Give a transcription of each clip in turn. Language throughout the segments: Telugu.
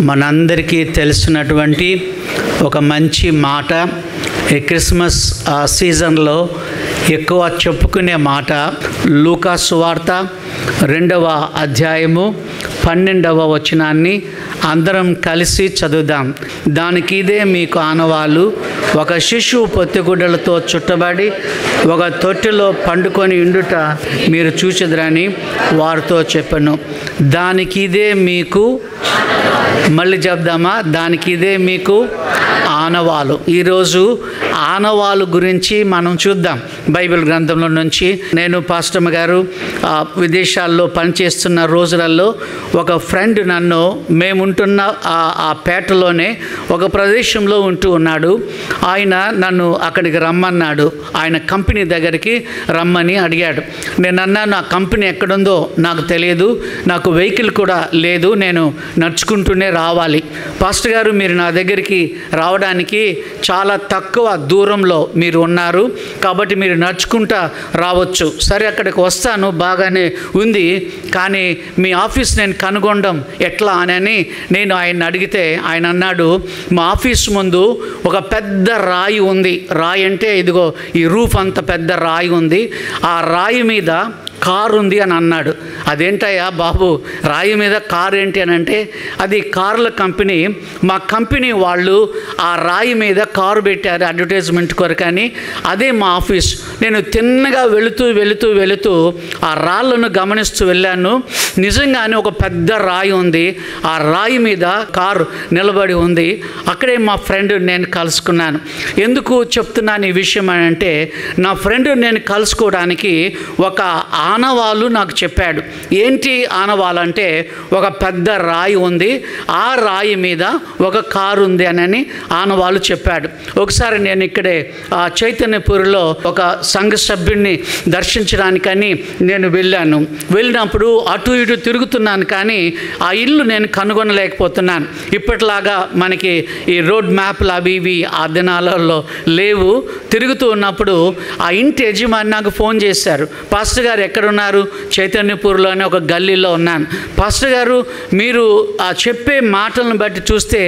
మనందరికీ తెలిసినటువంటి ఒక మంచి మాట, ఈ క్రిస్మస్ సీజన్లో ఎక్కువ చెప్పుకునే మాట లూకా సువార్త 2వ అధ్యాయము 12వ వచనాన్ని అందరం కలిసి చదువుదాం. దానికి ఇదే మీకు ఆనవాళ్ళు, ఒక శిశువు పొత్తిగుడ్డలతో చుట్టబడి ఒక తొట్టిలో పండుకొని ఉండుట మీరు చూచెదరని వారితో చెప్పాను. దానికి ఇదే మీకు, మళ్ళీ చెప్దామా, దానికి ఇదే మీకు ఆనవాలు. ఈరోజు ఆనవాలు గురించి మనం చూద్దాం బైబిల్ గ్రంథంలో నుంచి. నేను పాస్టర్ గారు విదేశాల్లో పనిచేస్తున్న రోజులలో ఒక ఫ్రెండ్ నన్ను, మేముంటున్న ఆ పేటలోనే ఒక ప్రదేశంలో ఉంటూ ఉన్నాడు. ఆయన నన్ను అక్కడికి రమ్మన్నాడు, ఆయన కంపెనీ దగ్గరికి రమ్మని అడిగాడు. నేను అన్నాను, ఆ కంపెనీ ఎక్కడుందో నాకు తెలియదు, నాకు వెహికల్ కూడా లేదు, నేను నడుచుకుంటూనే రావాలి. పాస్టర్ గారు, మీరు నా దగ్గరికి రావడానికి చాలా తక్కువ దూరంలో మీరు ఉన్నారు, కాబట్టి మీరు నడుచుకుంటా రావచ్చు. సరే, అక్కడికి వస్తాను, బాగానే ఉంది, కానీ మీ ఆఫీస్ నేను కనుగొనడం ఎట్లా అని నేను ఆయన అడిగితే ఆయన అన్నాడు, మా ఆఫీస్ ముందు ఒక పెద్ద రాయి ఉంది. రాయి అంటే ఇదిగో ఈ రూఫ్ అంత పెద్ద రాయి ఉంది, ఆ రాయి మీద కారు ఉంది అని అన్నాడు. అదేంటయ్యా బాబు, రాయి మీద కారు ఏంటి అని అంటే, అది కార్ల కంపెనీ, మా కంపెనీ వాళ్ళు ఆ రాయి మీద కారు పెట్టారు అడ్వర్టైజ్మెంట్ కొరకని, అదే మా ఆఫీస్. నేను తిన్నగా వెళుతూ ఆ రాళ్ళను గమనిస్తూ వెళ్ళాను. నిజంగానే ఒక పెద్ద రాయి ఉంది, ఆ రాయి మీద కారు నిలబడి ఉంది. అక్కడే మా ఫ్రెండ్ నేను కలుసుకున్నాను. ఎందుకు చెప్తున్నాను ఈ విషయం అని అంటే, నా ఫ్రెండ్ నేను కలుసుకోవడానికి ఒక ఆనవాలు నాకు చెప్పాడు. ఏంటి ఆనవాలు అంటే, ఒక పెద్ద రాయి ఉంది, ఆ రాయి మీద ఒక కారు ఉంది అని ఆనవాలు చెప్పాడు. ఒకసారి నేను ఇక్కడే చైతన్యపూర్లో ఒక సంఘ సభ్యుడిని దర్శించడానికని నేను వెళ్ళినప్పుడు అటు ఇటు తిరుగుతున్నాను, కానీ ఆ ఇల్లు నేను కనుగొనలేకపోతున్నాను. ఇప్పటిలాగా మనకి ఈ రోడ్ మ్యాప్లు అవి ఇవి ఆ దినాలలో లేవు. తిరుగుతూ ఉన్నప్పుడు ఆ ఇంటి యజమాని నాకు ఫోన్ చేశారు, పాస్టర్ గారు ఎక్కడున్నారు? చైతన్యపూర్లోనే ఒక గల్లీలో ఉన్నాను. పాస్టర్ గారు, మీరు ఆ చెప్పే మాటలను బట్టి చూస్తే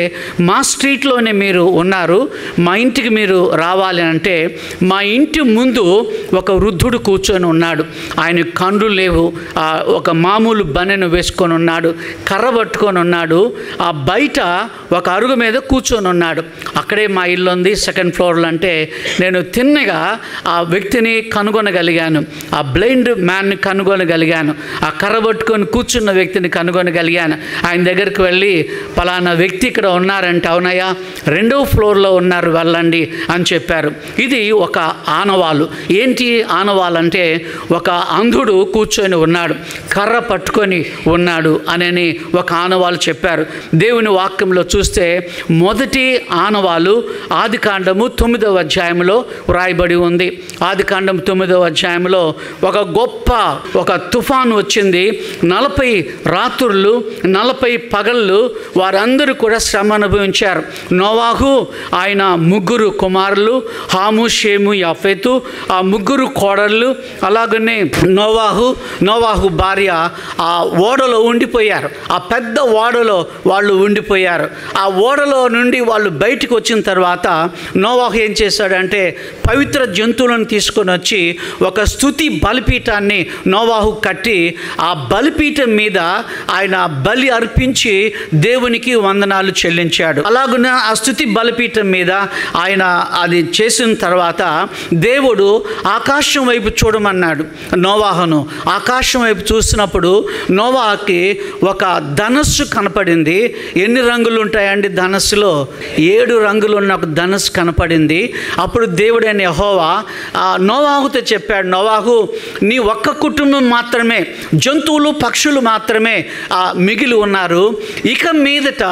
మా స్ట్రీట్లోనే మీరు ఉన్నారు, మా ఇంటికి మీరు రావాలి అంటే, మా ఇంటి ముందు ఒక వృద్ధుడు కూర్చొని ఉన్నాడు. ఆయన కండ్లు లేవు, ఒక మామూలు బనెను వేసుకొని ఉన్నాడు, కర్ర పట్టుకొని ఉన్నాడు. ఆ బయట ఒక అరుగు మీద కూర్చొని ఉన్నాడు. అక్కడే మా ఇల్లు ఉంది, 2nd ఫ్లోర్లో. అంటే నేను తిన్నగా ఆ వ్యక్తిని కనుగొనగలిగాను, ఆ బ్లైండ్ మ్యాన్ని కనుగొనగలిగాను, ఆ కర్ర పట్టుకొని కూర్చున్న వ్యక్తిని కనుగొనగలిగాను. ఆయన దగ్గరికి వెళ్ళి, పలానా వ్యక్తి ఇక్కడ ఉన్నారంటే, అవునయ్యా 2వ ఫ్లోర్లో ఉన్నారు, వెళ్ళండి అని చెప్పారు. ఇది ఒక ఆనవాలు. ఏంటి ఆనవాలు అంటే, ఒక అంధుడు కూర్చొని ఉన్నాడు, కర్ర పట్టుకొని ఉన్నాడు అని ఒక ఆనవాలు చెప్పారు. దేవుని వాక్యంలో చూస్తే మొదటి ఆనవాలు ఆదికాండము 9వ అధ్యాయంలో వ్రాయబడి ఉంది. ఆదికాండం 9వ అధ్యాయంలో ఒక తుఫాను వచ్చింది. 40 రాత్రులు 40 పగళ్ళు వారందరూ కూడా శ్రమ అనుభవించారు. నోవాహు, ఆయన 3 కుమారులు, హాము, షేము, యాఫెతు, ఆ 3 కోడళ్ళు, అలాగనే నోవాహు భార్య ఆ ఓడలో ఉండిపోయారు. ఆ పెద్ద ఓడలో వాళ్ళు ఉండిపోయారు. ఆ ఓడలో నుండి వాళ్ళు బయటకు వచ్చిన తర్వాత నోవాహు ఏం చేశాడంటే, పవిత్ర జంతువులను తీసుకొని వచ్చి ఒక స్తుతి బలిపీఠాన్ని నోవాహు కట్టి, ఆ బలిపీఠం మీద ఆయన బలి అర్పించి దేవునికి వందనాలు చెల్లించాడు. అలాగున ఆ స్తుతి బలిపీఠం మీద ఆయన అది చేసిన తర్వాత దేవుడు ఆకాశం వైపు చూడమన్నాడు నోవాహును. ఆకాశం వైపు చూసినప్పుడు నోవాహుకి ఒక ధనస్సు కనపడింది. ఎన్ని రంగులు ఉంటాయండి ధనస్సులో? 7 రంగులు ఉన్న ఒక ధనస్సు కనపడింది. అప్పుడు దేవుడైన యెహోవా నోవాహుతో చెప్పాడు, నోవాహు, నీ ఒక్క కుటుంబం మాత్రమే, జంతువులు పక్షులు మాత్రమే మిగిలి ఉన్నారు. ఇక మీదట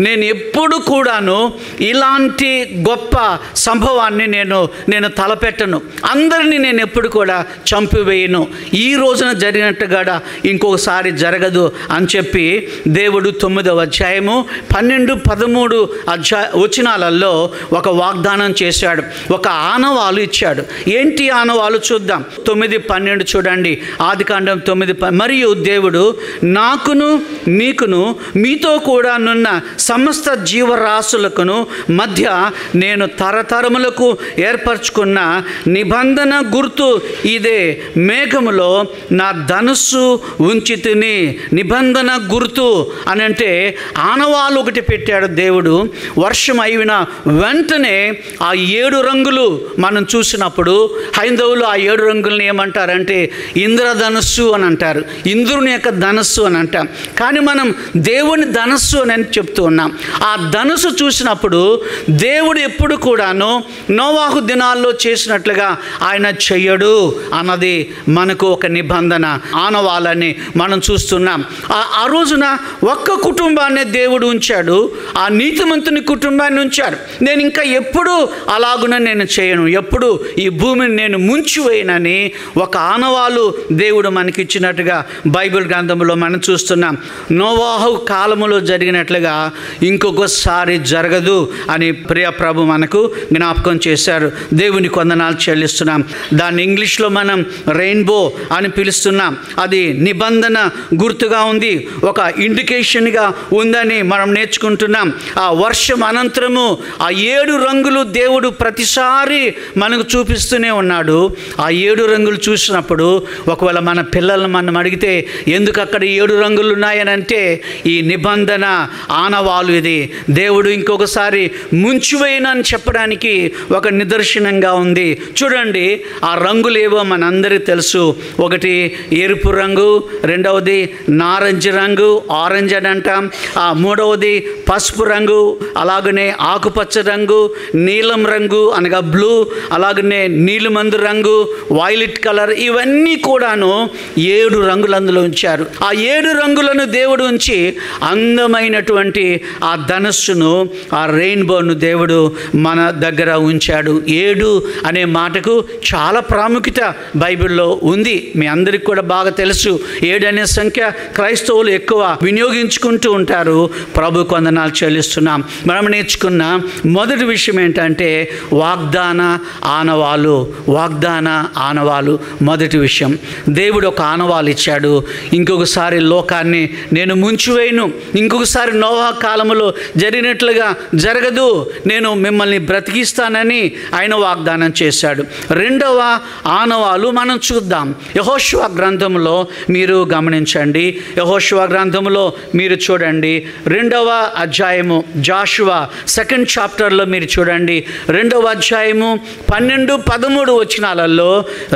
నేను ఎప్పుడు కూడాను ఇలాంటి గొప్ప సంభవాన్ని నేను తలపెట్టను, అందరినీ నేను ఎప్పుడు కూడా చంపివేయను, ఈ రోజున జరిగినట్టుగా ఇంకొకసారి జరగదు అని చెప్పి దేవుడు 9వ అధ్యాయము 12, 13 వచనాలలో ఒక వాగ్దానం చేశాడు, ఒక ఆనవాలు ఇచ్చాడు. ఏంటి ఆనవాలు చూద్దాం. 9, 12 చూడండి. చూడండి ఆదికాండం 9 మరియు దేవుడు నాకును నీకును మీతో కూడా నున్న సమస్త జీవరాశులకును మధ్య నేను తరతరములకు ఏర్పరచుకున్న నిబంధన గుర్తు ఇదే, మేఘములో నా ధనుస్సు ఉంచితిని. నిబంధన గుర్తు అని అంటే ఆనవాలు ఒకటి పెట్టాడు దేవుడు. వర్షం అయిన వెంటనే ఆ 7 రంగులు మనం చూసినప్పుడు హైందవులు ఆ 7 రంగులను ఏమంటారంటే ఇంద్రధనుస్సు అని అంటారు, ఇంద్రుని యొక్క ధనస్సు అని అంటాం. కానీ మనం దేవుని ధనస్సు అని చెప్తూ ఉన్నాం. ఆ ధనుసు చూసినప్పుడు దేవుడు ఎప్పుడు కూడాను నోవాహు దినాల్లో చేసినట్లుగా ఆయన చెయ్యడు అన్నది మనకు ఒక నిబంధన, ఆనవాలని మనం చూస్తున్నాం. ఆ రోజున ఒక్క కుటుంబాన్ని దేవుడు ఉంచాడు, ఆ నీతిమంతుని కుటుంబాన్ని ఉంచాడు. నేను ఇంకా ఎప్పుడు అలాగున నేను చేయను, ఎప్పుడు ఈ భూమిని నేను ముంచివేయనని ఒక ఆనవాలు దేవుడు మనకి ఇచ్చినట్టుగా బైబిల్ గ్రంథంలో మనం చూస్తున్నాం. నోవాహు కాలములో జరిగినట్లుగా ఇంకొకసారి జరగదు అని ప్రియ ప్రభు మనకు జ్ఞాపకం చేశారు. దేవుని వందనాలు చెల్లిస్తున్నాం. దాన్ని ఇంగ్లీష్లో మనం రెయిన్బో అని పిలుస్తున్నాం. అది నిబంధన గుర్తుగా ఉంది, ఒక ఇండికేషన్గా ఉందని మనం నేర్చుకుంటున్నాం. ఆ వర్షం అనంతరము ఆ 7 రంగులు దేవుడు ప్రతిసారి మనకు చూపిస్తూనే ఉన్నాడు. ఆ 7 రంగులు చూసినప్పుడు ఒకవేళ మన పిల్లలను మనం అడిగితే ఎందుకు అక్కడ 7 రంగులు ఉన్నాయని అంటే ఈ నిబంధన ఆనవాలు ఇది, దేవుడు ఇంకొకసారి ముంచివేయనని చెప్పడానికి ఒక నిదర్శనంగా ఉంది. చూడండి ఆ రంగులు ఏవో మనందరికీ తెలుసు. ఒకటి ఎరుపు రంగు, రెండవది నారింజ రంగు, ఆరెంజ్ అని అంటాం. మూడవది పసుపు రంగు, అలాగనే ఆకుపచ్చ రంగు, నీలం రంగు అనగా బ్లూ, అలాగనే నీలిమందు రంగు, వైలెట్ కలర్, ఇవన్నీ కూడాను 7 రంగులు అందులో ఉంచారు. ఆ 7 రంగులను దేవుడు ఉంచి అందమైనటువంటి ఆ ధనస్సును, ఆ రెయిన్బోను దేవుడు మన దగ్గర ఉంచాడు. 7 అనే మాటకు చాలా ప్రాముఖ్యత బైబిల్లో ఉంది. మీ అందరికి కూడా బాగా తెలుసు. 7 అనే సంఖ్య క్రైస్తవులు ఎక్కువ వినియోగించుకుంటూ ఉంటారు. ప్రభు వందనాలు చెల్లిస్తున్నాం. మనం నేర్చుకున్న మొదటి విషయం ఏంటంటే వాగ్దాన ఆనవాలు. వాగ్దాన ఆనవాలు మొదటి విషయం. దేవుడు ఒక ఆనవాలు ఇచ్చాడు, ఇంకొకసారి లోకాన్ని నేను ముంచివేయను, ఇంకొకసారి నోవా కాలంలో జరిగినట్లుగా జరగదు, నేను మిమ్మల్ని బ్రతికిస్తానని ఆయన వాగ్దానం చేశాడు. రెండవ ఆనవాలు మనం చూద్దాం. యెహోషువ గ్రంథంలో మీరు గమనించండి. యెహోషువ గ్రంథంలో మీరు చూడండి 2వ అధ్యాయము, జాషువా 2nd చాప్టర్లో మీరు చూడండి 2వ అధ్యాయము 12-13 వచనాలలో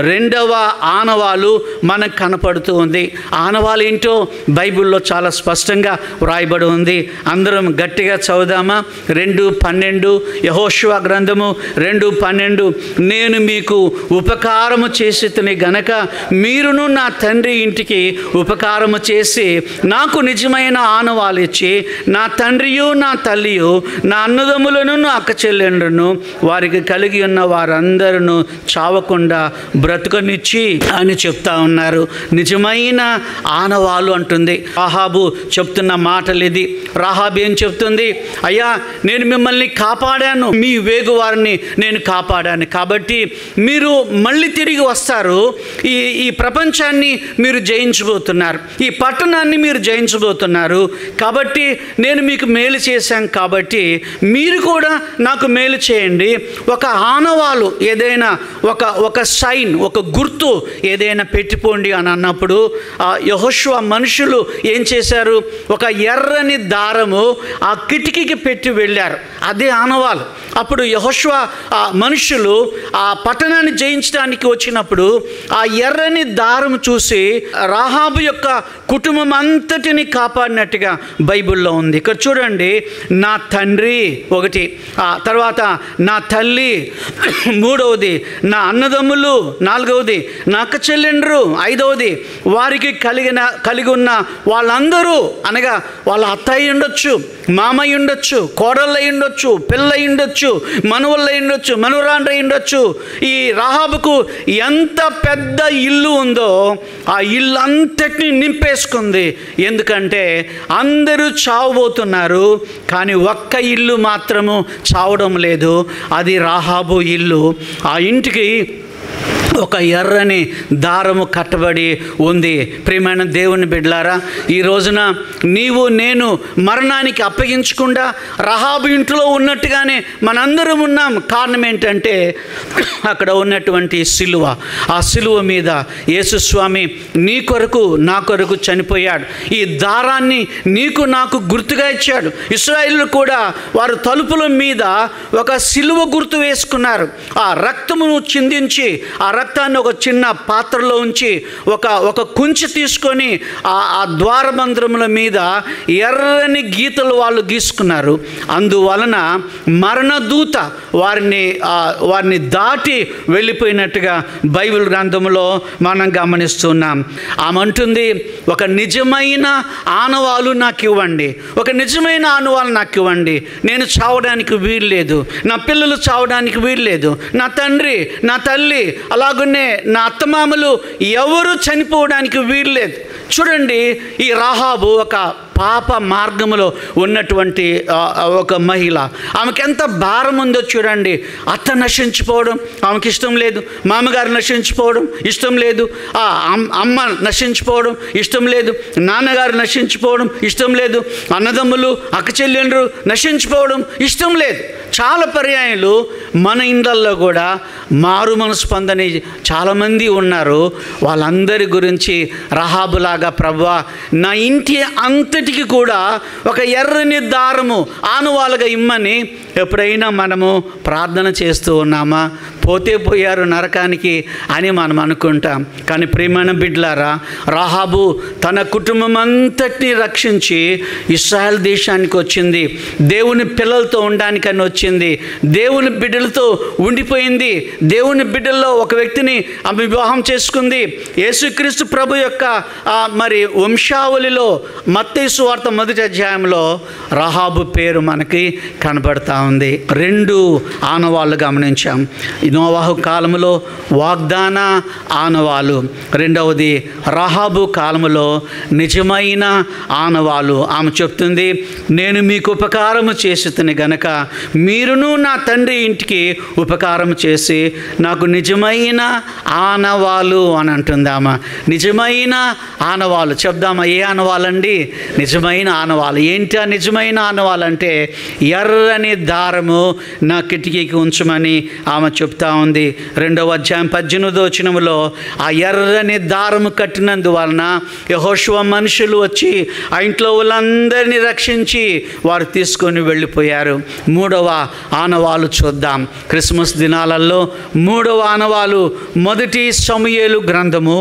2వ ఆనవాలు మనకు కనపడుతూ ఉంది. ఆనవాలు ఏంటో బైబిల్లో చాలా స్పష్టంగా వ్రాయబడి ఉంది. అందరం గట్టిగా చదువుదామా? 2:12 యెహోషువ గ్రంథము 2:12 నేను మీకు ఉపకారము చేసితిని గనక మీరును నా తండ్రి ఇంటికి ఉపకారము చేసి నాకు నిజమైన ఆనవాలు ఇచ్చి నా తండ్రియు నా తల్లియు నా అన్నదమ్ములను నా అక్క చెల్లెండ్రును వారికి కలిగి ఉన్న వారందరూ చావకుండా బ్రతుకనిచ్చి అని చెప్తా ఉన్నారు. నిజమైన ఆనవాలు అంటుంది. రాహాబు చెప్తున్న మాటలు ఇది. రాహాబు ఏం చెప్తుంది? అయ్యా నేను మిమ్మల్ని కాపాడాను, మీ వేగువారిని నేను కాపాడాను, కాబట్టి మీరు మళ్ళీ తిరిగి వస్తారు, ఈ ప్రపంచాన్ని మీరు జయించబోతున్నారు, ఈ పట్టణాన్ని మీరు జయించబోతున్నారు, కాబట్టి నేను మీకు మేలు చేశాను, కాబట్టి మీరు కూడా నాకు మేలు చేయండి. ఒక ఆనవాలు ఏదైనా ఒక సైన్, ఒక గుర్తు ఏదైనా పెట్టిపోండి అని అన్నప్పుడు యెహోషువ మనుషులు ఏం చేశారు? ఒక ఎర్రని దారము ఆ కిటికీకి పెట్టి వెళ్ళారు. అదే ఆనవాలు. అప్పుడు యెహోషువ మనుషులు ఆ పట్టణాన్ని జయించడానికి వచ్చినప్పుడు ఆ ఎర్రని దారం చూసి రాహాబు యొక్క కుటుంబం అంతటిని కాపాడినట్టుగా బైబిల్లో ఉంది. ఇక్కడ చూడండి, నా తండ్రి ఒకటి, తర్వాత నా తల్లి మూడవది, నా అన్నదమ్ములు నాలుగవది, నా అక్క చెల్లెండ్రు ఐదవది, వారికి కలిగి ఉన్న వాళ్ళందరూ అనగా వాళ్ళ అత్తయ్య ఉండొచ్చు, మామయ్య ఉండొచ్చు, కోడళ్ళై ఉండొచ్చు, పిల్లై ఉండొచ్చు, మనవళ్ళై ఉండొచ్చు, మనవరాండ్రై ఉండొచ్చు. ఈ రాహాబుకు ఎంత పెద్ద ఇల్లు ఉందో ఆ ఇల్లు అంతటిని నింపేసుకుంది. ఎందుకంటే అందరూ చావబోతున్నారు, కానీ ఒక్క ఇల్లు మాత్రము చావడం లేదు. అది రాహాబు ఇల్లు. ఆ ఇంటికి ఒక ఎర్రని దారము కట్టబడి ఉంది. ప్రియమైన దేవుని బిడ్డలారా, ఈ రోజున నీవు నేను మరణానికి అప్పగించకుండా రహాబు ఇంట్లో ఉన్నట్టుగానే మనందరం ఉన్నాం. కారణం ఏంటంటే అక్కడ ఉన్నటువంటి సిలువ. ఆ సిలువ మీద యేసుస్వామి నీ కొరకు నా కొరకు చనిపోయాడు. ఈ దారాన్ని నీకు నాకు గుర్తుగా ఇచ్చాడు. ఇశ్రాయేలు కూడా వారు తలుపుల మీద ఒక సిలువ గుర్తు వేసుకున్నారు. ఆ రక్తమును చిందించి ఆ రక్తాన్ని ఒక చిన్న పాత్రలో ఉంచి ఒక కుంచె తీసుకొని ఆ ద్వారబంధముల మీద ఎర్రని గీతలు వాళ్ళు గీసుకున్నారు. అందువలన మరణదూత వారిని దాటి వెళ్ళిపోయినట్టుగా బైబిల్ గ్రంథంలో మనం గమనిస్తున్నాం. ఆమె అంటుంది, ఒక నిజమైన ఆనవాలు నాకు ఇవ్వండి, ఒక నిజమైన ఆనవాలు నాకు ఇవ్వండి. నేను చావడానికి వీల్లేదు, నా పిల్లలు చావడానికి వీల్లేదు, నా తండ్రి నా తల్లి అలాగనే నా అత్తమామలు ఎవరు చనిపోవడానికి వీల్లేదు. చూడండి, ఈ రాహాబు ఒక పాప మార్గములో ఉన్నటువంటి ఒక మహిళ. ఆమెకి ఎంత భారం ఉందో చూడండి. అత్త నశించిపోవడం ఆమెకి ఇష్టం లేదు, మామగారు నశించిపోవడం ఇష్టం లేదు, అమ్మ నశించిపోవడం ఇష్టం లేదు, నాన్నగారు నశించిపోవడం ఇష్టం లేదు, అన్నదమ్ములు అక్క చెల్లెండ్రు నశించిపోవడం ఇష్టం లేదు. చాలా పర్యాయాలు మన ఇండ్లల్లో కూడా మారు మనసు పొందని చాలామంది ఉన్నారు. వాళ్ళందరి గురించి రహాబులాగా, ప్రభువా నా ఇంటి అంతటికి కూడా ఒక ఎర్రని దారము ఆనవాలుగా ఇమ్మని ఎప్పుడైనా మనము ప్రార్థన చేస్తూ ఉన్నామా? పోతే పోయారు నరకానికి అని మనం అనుకుంటాం. కానీ ప్రియమైన బిడ్డలారా, రాహాబు తన కుటుంబం అంతటిని రక్షించి ఇశ్రాయేల్ దేశానికి వచ్చింది. దేవుని పిల్లలతో ఉండడానికని వచ్చింది. దేవుని బిడ్డలతో ఉండిపోయింది. దేవుని బిడ్డల్లో ఒక వ్యక్తిని ఆమె వివాహం చేసుకుంది. యేసుక్రీస్తు ప్రభు యొక్క మరి వంశావళిలో మత్తయి సువార్త 1వ అధ్యాయంలో రాహాబు పేరు మనకి కనబడతా ఉంది. 2 ఆనవాళ్ళు గమనించాం. నోవాహు కాలంలో వాగ్దాన ఆనవాలు, రెండవది రాహాబు కాలంలో నిజమైన ఆనవాలు. ఆమె చెప్తుంది, నేను మీకు ఉపకారము చేసితిని గనక మీరును నా తండ్రి ఇంటికి ఉపకారం చేసి నాకు నిజమైన ఆనవాలు అని అంటుంది ఆమె. నిజమైన ఆనవాలు చెప్దామా? ఏ ఆనవాలండి? నిజమైన ఆనవాలు. ఏంటి ఆ నిజమైన ఆనవాలంటే ఎర్రని దారము నా కిటికీకి ఉంచమని ఆమె చెప్తా ఉంది. 2వ అధ్యాయం 18వ వచనములో ఆ ఎర్రని దారము కట్టినందువలన యెహోషువ మనుషులు వచ్చి ఆ ఇంట్లో వాళ్ళందరినీ రక్షించి వారు తీసుకొని వెళ్ళిపోయారు. 3వ ఆనవాలు చూద్దాం. క్రిస్మస్ దినాలలో 3వ ఆనవాలు మొదటి సమూయేలు గ్రంథము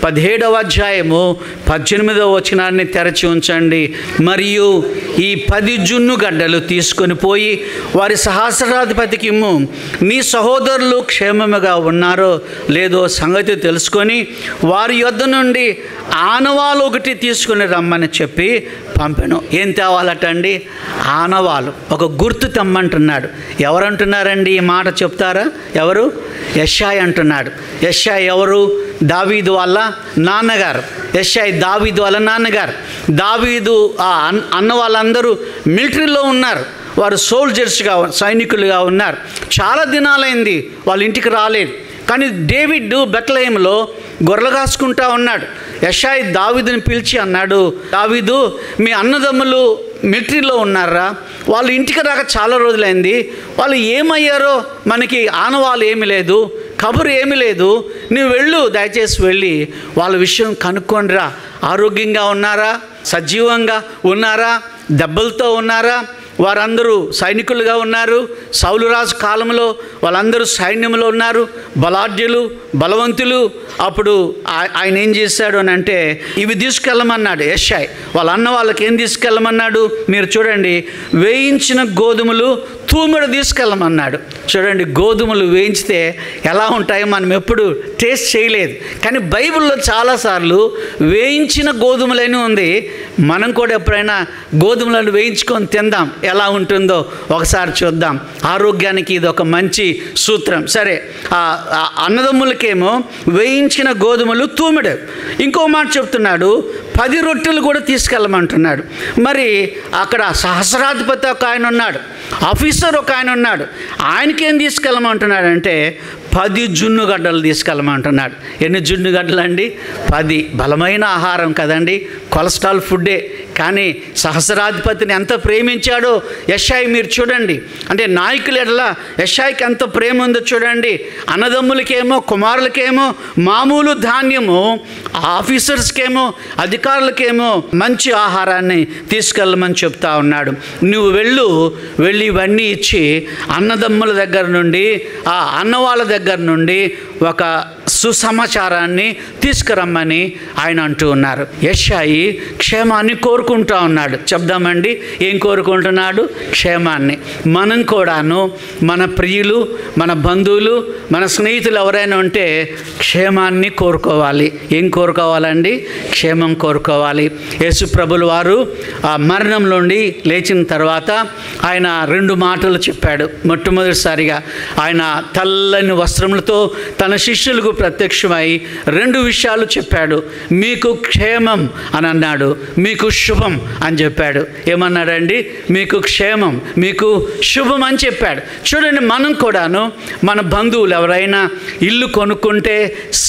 17వ అధ్యాయము 18వ వచనాన్ని తెరచి ఉంచండి. మరియు ఈ 10 జున్ను గడ్డలు తీసుకొని పోయి వారి సహస్రాధిపతికి ఇమ్ము. నీ సహోదరులు క్షేమముగా ఉన్నారో లేదో సంగతి తెలుసుకొని వారి యొద్ద నుండి ఆనవాలు ఒకటి తీసుకుని రమ్మని చెప్పి పంపెను. ఏం తేవాలటండి? ఆనవాలు, ఒక గుర్తు తెమ్మంటున్నాడు. ఎవరంటున్నారండి ఈ మాట? చెప్తారా? ఎవరు? యెషయా అంటున్నాడు. యెషయా ఎవరు? దావీదు వాళ్ళ నాన్నగారు. యెషయా దావీదు వాళ్ళ నాన్నగారు. దావీదు అన్న వాళ్ళందరూ మిలిటరీలో ఉన్నారు. వారు సోల్జర్స్గా, సైనికులుగా ఉన్నారు. చాలా దినాలైంది వాళ్ళ ఇంటికి రాలేదు. కానీ డేవిడ్ బెత్లెహేములో గొర్రెలు కాసుకుంటా ఉన్నాడు. యెషయా దావీదుని పిలిచి అన్నాడు, దావీదు మీ అన్నదమ్ములు మిలిటరీలో ఉన్నారా? వాళ్ళు ఇంటికి రాక చాలా రోజులైంది. వాళ్ళు ఏమయ్యారో మనకి ఆనవాళ్ళు ఏమీ లేదు, కబురు ఏమీ లేదు. నువ్వు వెళ్ళు, దయచేసి వెళ్ళి వాళ్ళ విషయం కనుక్కోండిరా. ఆరోగ్యంగా ఉన్నారా? సజీవంగా ఉన్నారా? దెబ్బలతో ఉన్నారా? వారందరూ సైనికులుగా ఉన్నారు. సౌలు రాజు కాలంలో వాళ్ళందరూ సైన్యంలో ఉన్నారు, బలాఢ్యులు, బలవంతులు. అప్పుడు ఆయన ఏం చేశాడు అని అంటే ఇవి తీసుకెళ్ళమన్నాడు. యెషయా వాళ్ళ అన్న వాళ్ళకి ఏం తీసుకెళ్ళమన్నాడు? మీరు చూడండి, వేయించిన గోధుమలు తూమెడు తీసుకెళ్ళమన్నాడు. చూడండి, గోధుమలు వేయించితే ఎలా ఉంటాయో మనం ఎప్పుడు టేస్ట్ చేయలేదు. కానీ బైబిల్లో చాలాసార్లు వేయించిన గోధుమలని ఉంది. మనం కూడా ఎప్పుడైనా గోధుమలను వేయించుకొని తిందాం, ఎలా ఉంటుందో ఒకసారి చూద్దాం. ఆరోగ్యానికి ఇది ఒక మంచి సూత్రం. సరే, అన్నదమ్ములకేమో వేయించిన గోధుమలు తూమెడు. ఇంకో మాట చెప్తున్నాడు, 10 రొట్టెలు కూడా తీసుకెళ్ళమంటున్నాడు. మరి అక్కడ సహస్రాధిపతి ఒక ఆయన ఉన్నాడు, ఆఫీసర్ ఒక ఆయన ఉన్నాడు. ఆయనకేం తీసుకెళ్ళమంటున్నాడంటే 10 జున్నుగడ్డలు తీసుకెళ్ళమంటున్నాడు. ఎన్ని జున్నుగడ్డలు అండి? 10. బలమైన ఆహారం కదండి, కొలెస్ట్రాల్ ఫుడ్డే. కానీ సహస్రాధిపతిని ఎంత ప్రేమించాడో యెషయా మీరు చూడండి. అంటే నాయకుల ఎడల యెషయాకి ఎంత ప్రేమ ఉందో చూడండి. అన్నదమ్ములకేమో కుమారులకేమో మామూలు ధాన్యము, ఆఫీసర్స్కేమో అధికారులకేమో మంచి ఆహారాన్ని తీసుకెళ్ళమని చెప్తా ఉన్నాడు. నువ్వు వెళ్ళి ఇవన్నీ ఇచ్చి అన్నదమ్ముల దగ్గర నుండి, ఆ అన్నవాళ్ళ దగ్గర నుండి ఒక సుసమాచారాన్ని తీసుకురమ్మని ఆయన అంటూ ఉన్నారు. యెషయా క్షేమాన్ని కోరుకుంటా ఉన్నాడు. చెప్దామండి, ఏం కోరుకుంటున్నాడు? క్షేమాన్ని. మనం కూడాను మన ప్రియులు, మన బంధువులు, మన స్నేహితులు ఎవరైనా ఉంటే క్షేమాన్ని కోరుకోవాలి. ఏం కోరుకోవాలండి? క్షేమం కోరుకోవాలి. యేసు ప్రభుల వారు ఆ మరణం నుండి లేచిన తర్వాత ఆయన 2 మాటలు చెప్పాడు. మొట్టమొదటిసారిగా ఆయన తెల్లని వస్త్రములతో తన శిష్యులకు ప్రత్యక్షమై 2 విషయాలు చెప్పాడు. మీకు క్షేమం అని అన్నాడు, మీకు శుభం అని చెప్పాడు. ఏమన్నాడండి? మీకు క్షేమం, మీకు శుభం అని చెప్పాడు. చూడండి, మనం కూడాను మన బంధువులు ఎవరైనా ఇల్లు కొనుక్కుంటే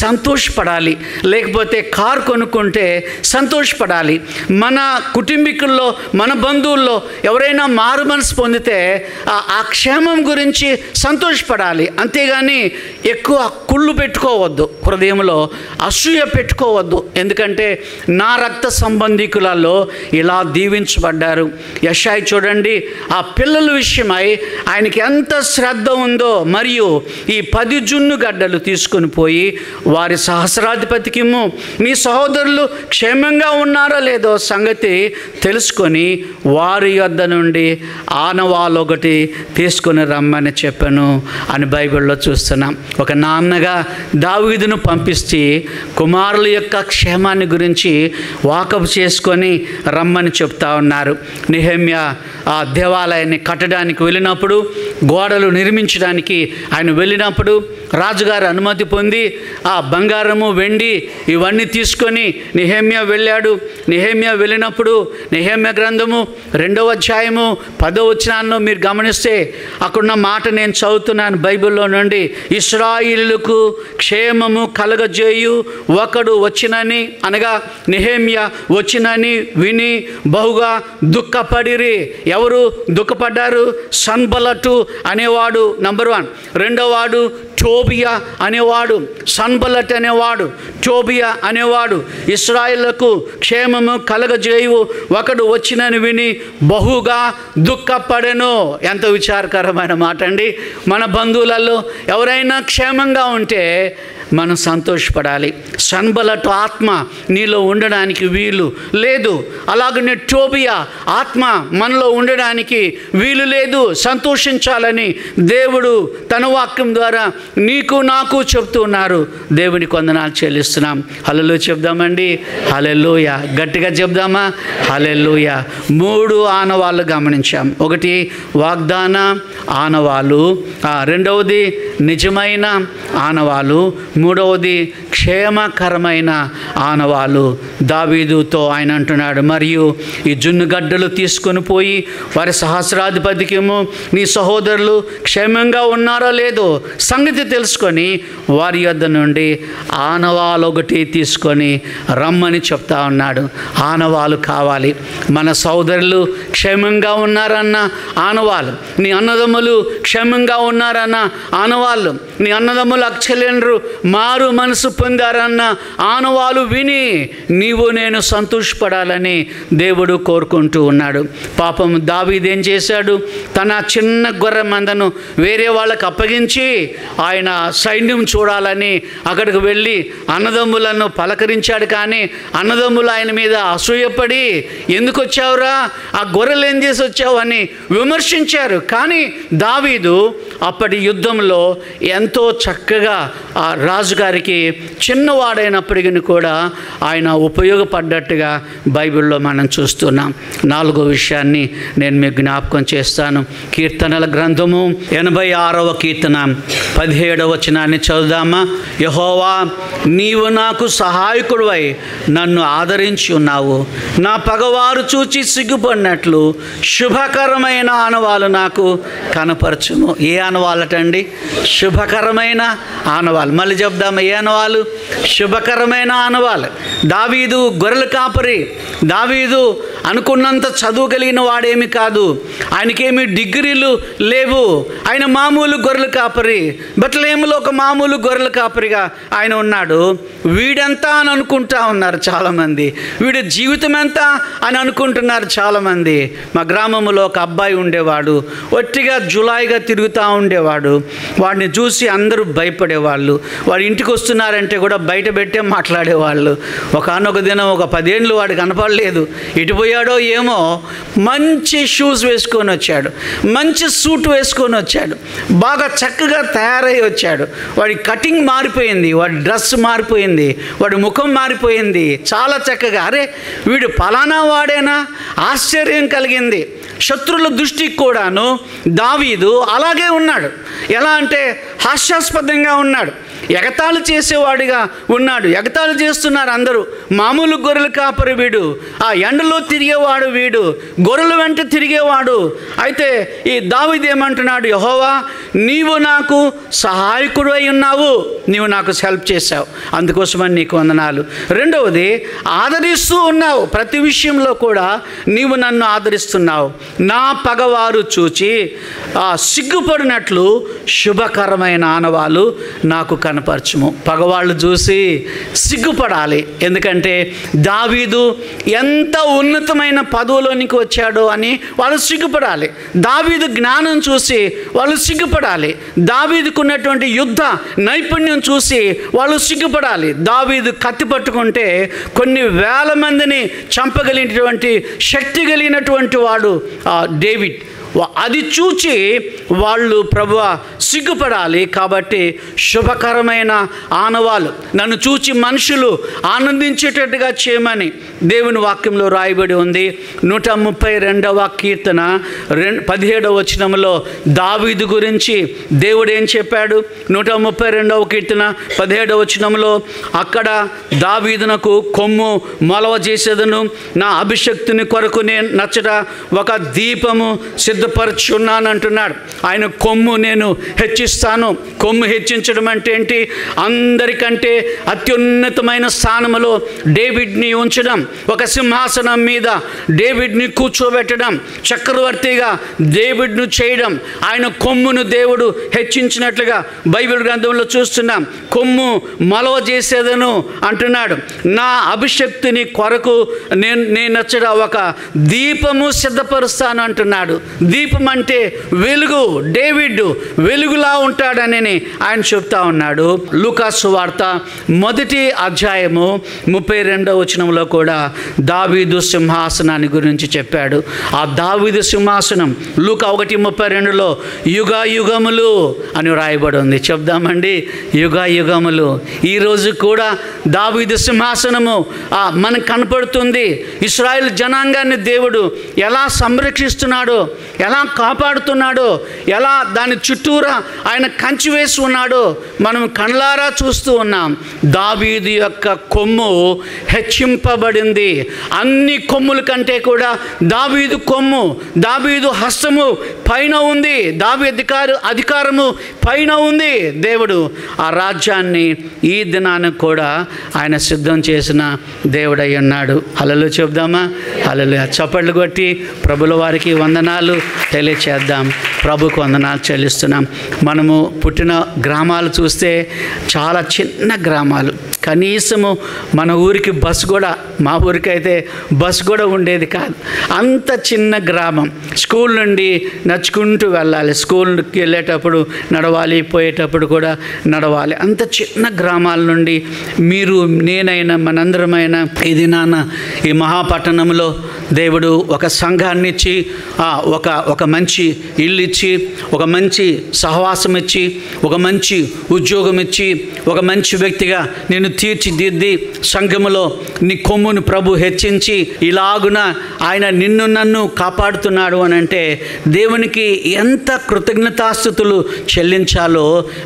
సంతోషపడాలి, లేకపోతే కారు కొనుక్కుంటే సంతోషపడాలి. మన కుటుంబీకుల్లో, మన బంధువుల్లో ఎవరైనా మారు మనసు పొందితే ఆ క్షేమం గురించి సంతోషపడాలి. అంతేగాని ఎక్కువ కుళ్ళు పెట్టుకోవద్దు, హృదయంలో అసూయ పెట్టుకోవద్దు. ఎందుకంటే నా రక్త సంబంధికులలో ఇలా దీవించబడ్డారు. యెషయా చూడండి, ఆ పిల్లల విషయమై ఆయనకి ఎంత శ్రద్ధ ఉందో. మరియు ఈ 10 జున్నుగడ్డలు తీసుకొని పోయి వారి సహస్రాధిపతికి, నీ సహోదరులు క్షేమంగా ఉన్నారో లేదో సంగతి తెలుసుకొని వారి యొద్ద నుండి ఆనవాళ్ళు ఒకటి తీసుకొని రమ్మని చెప్పాను అని బైబిల్లో చూస్తున్నాం. ఒక నాన్నగా దావీదును పంపిస్తే కుమారుల యొక్క క్షేమాన్ని గురించి వాకపు చేసుకొని రమ్మని చెప్తా ఉన్నారు. నెహెమ్యా ఆ దేవాలయాన్ని కట్టడానికి వెళ్ళినప్పుడు, గోడలు నిర్మించడానికి ఆయన వెళ్ళినప్పుడు రాజుగారు అనుమతి పొంది ఆ బంగారము, వెండి ఇవన్నీ తీసుకొని నెహెమ్యా వెళ్ళాడు. నెహెమ్యా వెళ్ళినప్పుడు నెహెమ్యా గ్రంథము 2వ అధ్యాయము 10వ వచనాన్ని మీరు గమనిస్తే అక్కడున్న మాట నేను చదువుతున్నాను బైబిల్లో నుండి. ఇశ్రాయేలుకు క్షేమము కలగజేయు ఒకడు వచ్చినని, అనగా నెహెమ్యా వచ్చినని విని బహుగా దుఃఖపడిరి. ఎవరు దుఃఖపడ్డారు? సన్బలటు అనేవాడు నంబర్ 1. రెండోవాడు టోబియా అనేవాడు, సన్బలట్ అనేవాడు, టోబియా అనేవాడు. ఇశ్రాయేలుకు క్షేమము కలగజేయు ఒకడు వచ్చినని విని బహుగా దుఃఖపడెను. ఎంత విచారకరమైన మాట అండి. మన బంధువులలో ఎవరైనా క్షేమంగా ఉంటే మనం సంతోషపడాలి. సన్బలటు ఆత్మ నీలో ఉండడానికి వీలు లేదు, అలాగనే టోబియా ఆత్మ మనలో ఉండడానికి వీలు లేదు. సంతోషించాలని దేవుడు తన వాక్యం ద్వారా నీకు నాకు చెప్తూ ఉన్నారు. దేవునికి వందనాలు చెల్లిస్తున్నాం. హల్లెలూయా చెప్దామండి. హల్లెలూయా గట్టిగా చెప్దామా? హల్లెలూయా. 3 ఆనవాళ్ళు గమనించాం. ఒకటి వాగ్దాన ఆనవాళ్ళు, రెండవది నిజమైన ఆనవాళ్ళు, మూడవది క్షేమకరమైన ఆనవాళ్ళు. దావీదుతో ఆయన అంటున్నాడు, మరియు ఈ జున్నుగడ్డలు తీసుకొని పోయి వారి సహస్రాధిపతికేమో నీ సహోదరులు క్షేమంగా ఉన్నారో లేదో సంగతి తెలుసుకొని వారి యొద్ద నుండి ఆనవాళ్ళు ఒకటి తీసుకొని రమ్మని చెప్తా ఉన్నాడు. ఆనవాళ్ళు కావాలి. మన సహోదరులు క్షేమంగా ఉన్నారన్న ఆనవాళ్ళు, నీ అన్నదమ్ములు క్షేమంగా ఉన్నారన్న ఆనవాళ్ళు, నీ అన్నదమ్ములు అక్షలేనరు మారు మనసు పొందారన్న ఆనవాళ్ళు విని నీవు నేను సంతోషపడాలని దేవుడు కోరుకుంటూ ఉన్నాడు. పాపం దావీదు ఏం చేశాడు? తన చిన్న గొర్రె మందను వేరే వాళ్ళకి అప్పగించి ఆయన సైన్యం చూడాలని అక్కడికి వెళ్ళి అన్నదమ్ములను పలకరించాడు. కానీ అన్నదమ్ములు ఆయన మీద అసూయపడి ఎందుకు వచ్చావురా, ఆ గొర్రెలు ఏం చేసి వచ్చావు అని విమర్శించారు. కానీ దావీదు అప్పటి యుద్ధంలో ఎంతో చక్కగా ఆ రాజుగారికి చిన్నవాడైనప్పటికీ కూడా ఆయన ఉపయోగపడ్డట్టుగా బైబిల్లో మనం చూస్తున్నాం. 4వ విషయాన్ని నేను మీకు జ్ఞాపకం చేస్తాను. కీర్తనల గ్రంథము 86వ కీర్తన 17వ వచనాన్ని చదువుదామా? యెహోవా, నీవు నాకు సహాయకుడివై నన్ను ఆదరించి ఉన్నావు. నా పగవారు చూచి సిగ్గుపడినట్లు శుభకరమైన ఆనవాలు నాకు కనపరచుము. ఏ ఆనవాలటండి? శుభకరమైన ఆనవాలు. మళ్ళీ చెప్దామా? ఏ ఆనవాలు? శుభకరమైన ఆనవాలు. దావీదు గొర్రెల కాపరి. దావీదు అనుకున్నంత చదువు కలిగిన వాడేమి కాదు. ఆయనకేమి డిగ్రీలు లేవు. ఆయన మామూలు గొర్రెల కాపరి. బెత్లెహేములో ఒక మామూలు గొర్రెల కాపరిగా ఆయన ఉన్నాడు. వీడెంత అని అనుకుంటా ఉన్నారు చాలామంది. వీడి జీవితం ఎంత అని అనుకుంటున్నారు చాలామంది. మా గ్రామంలో ఒక అబ్బాయి ఉండేవాడు. ఒట్టిగా జులాయిగా తిరుగుతూ ఉండేవాడు. వాడిని చూసి అందరూ భయపడేవాళ్ళు. వాడు ఇంటికి వస్తున్నారంటే కూడా బయట పెట్టే మాట్లాడేవాళ్ళు. ఒకనొక దినం ఒక 10 ఏళ్ళు వాడు కనపడలేదు. ఇటు పోయాడో ఏమో, మంచి షూస్ వేసుకొని వచ్చాడు, మంచి సూట్ వేసుకొని వచ్చాడు, బాగా చక్కగా తయారై వచ్చాడు. వాడి కటింగ్ మారిపోయింది, వాడి డ్రెస్ మారిపోయింది, వాడి ముఖం మారిపోయింది. చాలా చక్కగా, అరే వీడు ఫలానా వాడేనా? ఆశ్చర్యం కలిగింది. శత్రువుల దృష్టికి కూడాను దావీదు అలాగే ఉన్నాడు. ఎలా అంటే హాస్యాస్పదంగా ఉన్నాడు. ఎగతాళి చేసేవాడిగా ఉన్నాడు. ఎగతాళి చేస్తున్నారు అందరూ. మామూలు గొర్రెల కాపరి వీడు, ఆ ఎండలో తిరిగేవాడు వీడు, గొర్రెల వెంట తిరిగేవాడు. అయితే ఈ దావీదు ఏమంటున్నాడు? యెహోవా, నీవు నాకు సహాయకుడు అయి ఉన్నావు, నీవు నాకు హెల్ప్ చేశావు, అందుకోసమని నీకు వందనాలు. రెండవది, ఆదరిస్తూ ఉన్నావు. ప్రతి విషయంలో కూడా నీవు నన్ను ఆదరిస్తున్నావు. నా పగవారు చూచి సిగ్గుపడినట్లు శుభకరమైన ఆనవాలు నాకు కనపరచుము. పగవాళ్ళు చూసి సిగ్గుపడాలి. ఎందుకంటే దావీదు ఎంత ఉన్నతమైన పదవిలోనికి వచ్చాడో అని వాళ్ళు సిగ్గుపడాలి. దావీదు జ్ఞానం చూసి వాళ్ళు సిగ్గుపడాలి. దావీదుకున్నటువంటి యుద్ధ నైపుణ్యం చూసి వాళ్ళు సిగ్గుపడాలి. దావీదు కత్తి పట్టుకుంటే కొన్ని వేల మందిని చంపగలిగినటువంటి శక్తి కలిగినటువంటి వాడు డేవిడ్. అది చూచి వాళ్ళు ప్రభువా సిగ్గుపడాలి. కాబట్టి శుభకరమైన ఆనవాలు నన్ను చూచి మనుషులు ఆనందించేటట్టుగా చేయమని దేవుని వాక్యంలో రాయబడి ఉంది. 132వ కీర్తన 17వ వచనంలో దావీదు గురించి దేవుడు ఏం చెప్పాడు? 132వ కీర్తన 17వ వచనంలో అక్కడ దావీదునకు కొమ్ము మొలవ చేసేదను, నా అభిషక్తుని కొరకు నేను నచ్చట ఒక దీపము సిద్ధపరచున్నాను అంటున్నాడు. ఆయన కొమ్ము నేను హెచ్చిస్తాను. కొమ్ము హెచ్చించడం అంటే ఏంటి? అందరికంటే అత్యున్నతమైన స్థానంలో డేవిడ్ని ఉంచడం, ఒక సింహాసనం మీద డేవిడ్ని కూర్చోబెట్టడం, చక్రవర్తిగా డేవిడ్ను చేయడం. ఆయన కొమ్మును దేవుడు హెచ్చించినట్లుగా బైబిల్ గ్రంథంలో చూస్తున్నాం. కొమ్ము మొలవ చేసేదను అంటున్నాడు. నా అభిషక్తిని కొరకు నేను నచ్చడ ఒక దీపము సిద్ధపరుస్తాను అంటున్నాడు. దీపం అంటే వెలుగు. డేవిడ్ వెలుగులా ఉంటాడని ఆయన చెప్తా ఉన్నాడు. లూకా సువార్త 1వ అధ్యాయము 32వ వచనంలో కూడా దావీదు సింహాసనాన్ని గురించి చెప్పాడు. ఆ దావీదు సింహాసనం లూకా 1:32లో యుగ యుగములు అని రాయబడి ఉంది. చెప్దామండి, యుగ యుగములు. ఈరోజు కూడా దావీదు సింహాసనము మనకు కనపడుతుంది. ఇశ్రాయేల్ జనాంగాన్ని దేవుడు ఎలా సంరక్షిస్తున్నాడో, ఎలా కాపాడుతున్నాడో, ఎలా దాని చుట్టూరా ఆయన కంచి వేసి ఉన్నాడో మనం కళ్ళారా చూస్తూ ఉన్నాం. దావీదు యొక్క కొమ్ము హెచ్చింపబడింది. అన్ని కొమ్ముల కంటే కూడా దావీదు కొమ్ము, దావీదు హస్తము పైన ఉంది. దావీదు అధికారము పైన ఉంది. దేవుడు ఆ రాజ్యాన్ని ఈ దినానికి కూడా ఆయన సిద్ధం చేసిన దేవుడై ఉన్నాడు. హల్లెలూయా చెప్దామా? హల్లెలూయా. చప్పట్లు కొట్టి ప్రభుల వారికి వందనాలు తెలియచేద్దాం. ప్రభుకు వందనాలు చెల్లిస్తున్నాం. మనము పుట్టిన గ్రామాలు చూస్తే చాలా చిన్న గ్రామాలు, కనీసము మన ఊరికి బస్సు కూడా, మా ఊరికైతే బస్సు కూడా ఉండేది కాదు. అంత చిన్న గ్రామం. స్కూల్ నుండి నడుచుకుంటూ వెళ్ళాలి, స్కూల్కి వెళ్ళేటప్పుడు నడవాలి, పోయేటప్పుడు కూడా నడవాలి. అంత చిన్న గ్రామాల నుండి మీరు, నేనైనా, మనందరమైనా ఇది నాన్న ఈ మహాపట్టణంలో దేవుడు ఒక సంఘాన్ని ఇచ్చి, ఒక మంచి ఇల్లు ఇచ్చి, ఒక మంచి సహవాసం ఇచ్చి, ఒక మంచి ఉద్యోగం ఇచ్చి, ఒక మంచి వ్యక్తిగా నేను తీర్చిదిద్ది సంఘములో నీ కొమ్మును ప్రభు హెచ్చించి ఇలాగున ఆయన నిన్ను నన్ను కాపాడుతున్నాడు అని అంటే దేవునికి ఎంత కృతజ్ఞతాస్తుతులు చెల్లించాలో